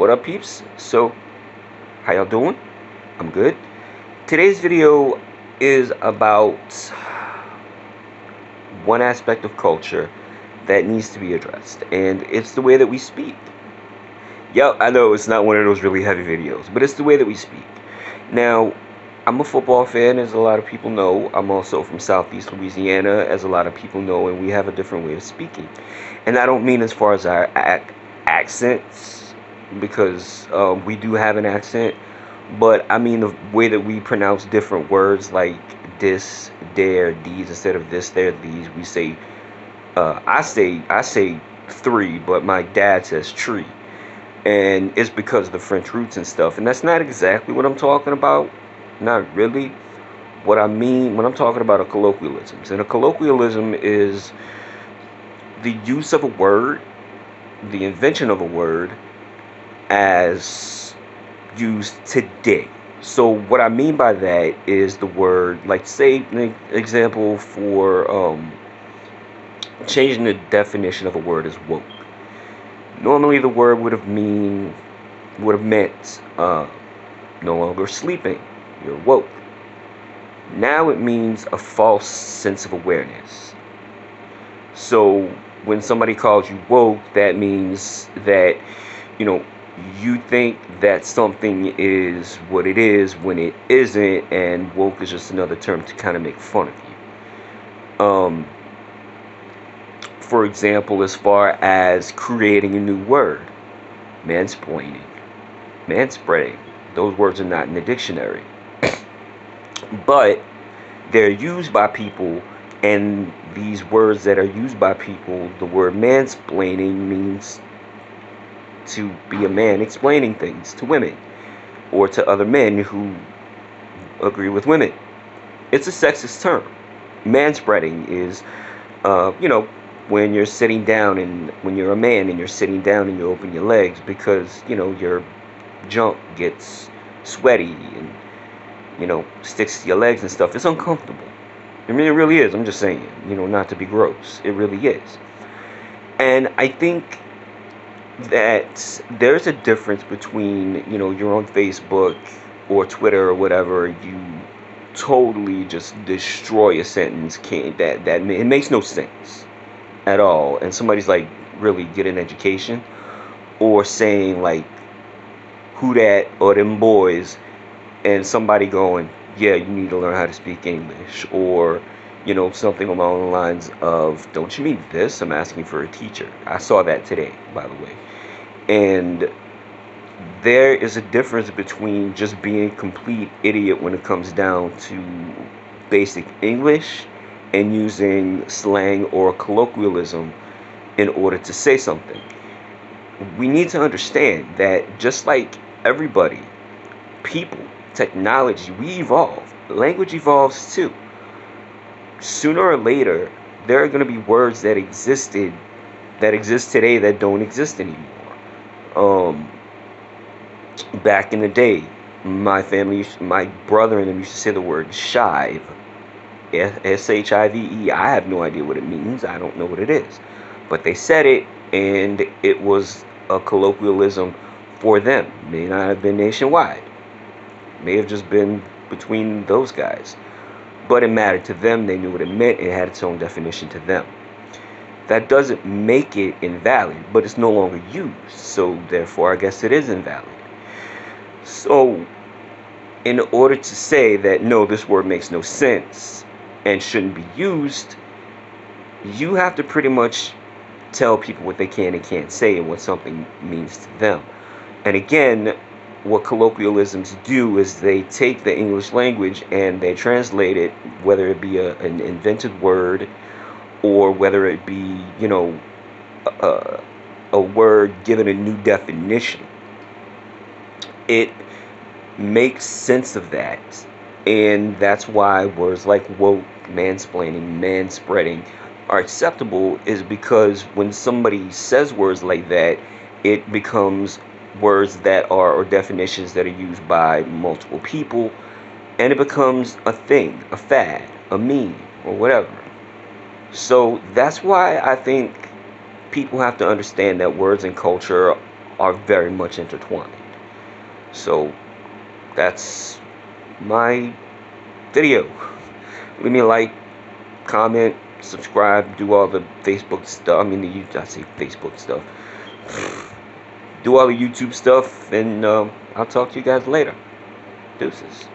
What up, peeps? So, how y'all doing? I'm good. Today's video is about one aspect of culture that needs to be addressed, and it's the way that we speak. Yep, I know it's not one of those really heavy videos, but it's the way that we speak. Now, I'm a football fan, as a lot of people know. I'm also from Southeast Louisiana, as a lot of people know, and we have a different way of speaking. And I don't mean as far as our accents, because we do have an accent, but I mean the way that we pronounce different words, like this, there, these, instead of this, there, these. We say, I say three, but my dad says tree, and it's because of the French roots and stuff. And that's not exactly what I'm talking about. Not really. What I mean when I'm talking about a colloquialisms, and a colloquialism is the use of a word, the invention of a word, as used today. So what I mean by that is the word, like, say an example for changing the definition of a word is woke. Normally the word would have meant no longer sleeping. You're woke. Now it means a false sense of awareness. So when somebody calls you woke, that means that, you know, you think that something is what it is when it isn't, and woke is just another term to kind of make fun of you. For example, as far as creating a new word, mansplaining, manspreading, those words are not in the dictionary, but they're used by people. And these words that are used by people, the word mansplaining means to be a man explaining things to women or to other men who agree with women. It's a sexist term. Manspreading is, when you're sitting down, and when you're a man and you're sitting down and you open your legs because, your junk gets sweaty and, sticks to your legs and stuff. It's uncomfortable. I mean, it really is. I'm just saying, not to be gross. It really is. And I think that there's a difference between, you're on Facebook or Twitter or whatever, you totally just destroy a sentence, that it makes no sense at all, and somebody's like, really get an education, or saying like, who that, or them boys, and somebody going, yeah, you need to learn how to speak English, or something along the lines of, don't you mean this? I'm asking for a teacher. I saw that today, by the way. And there is a difference between just being a complete idiot when it comes down to basic English and using slang or colloquialism in order to say something. We need to understand that just like everybody, people, technology, we evolve. Language evolves too. Sooner or later, there are going to be words that exist today that don't exist anymore. Back in the day, my brother and them used to say the word shive, SHIVE. I have no idea what it means. I don't know what it is, but they said it, and it was a colloquialism for them. May not have been nationwide. May have just been between those guys, but it mattered to them. They knew what it meant. It had its own definition to them. That doesn't make it invalid, but it's no longer used, so therefore I guess it is invalid. So in order to say that no, this word makes no sense and shouldn't be used, you have to pretty much tell people what they can and can't say and what something means to them. And again, what colloquialisms do is they take the English language and they translate it, whether it be an invented word, or whether it be, a word given a new definition. It makes sense of that. And that's why words like woke, mansplaining, manspreading are acceptable, is because when somebody says words like that, it becomes words that are, or definitions that are used by multiple people, and it becomes a thing, a fad, a meme, or whatever. So that's why I think people have to understand that words and culture are very much intertwined. So that's my video. Leave me a like, comment, subscribe, do all the Facebook stuff. I mean, I say Facebook stuff. Do all the YouTube stuff, and I'll talk to you guys later. Deuces.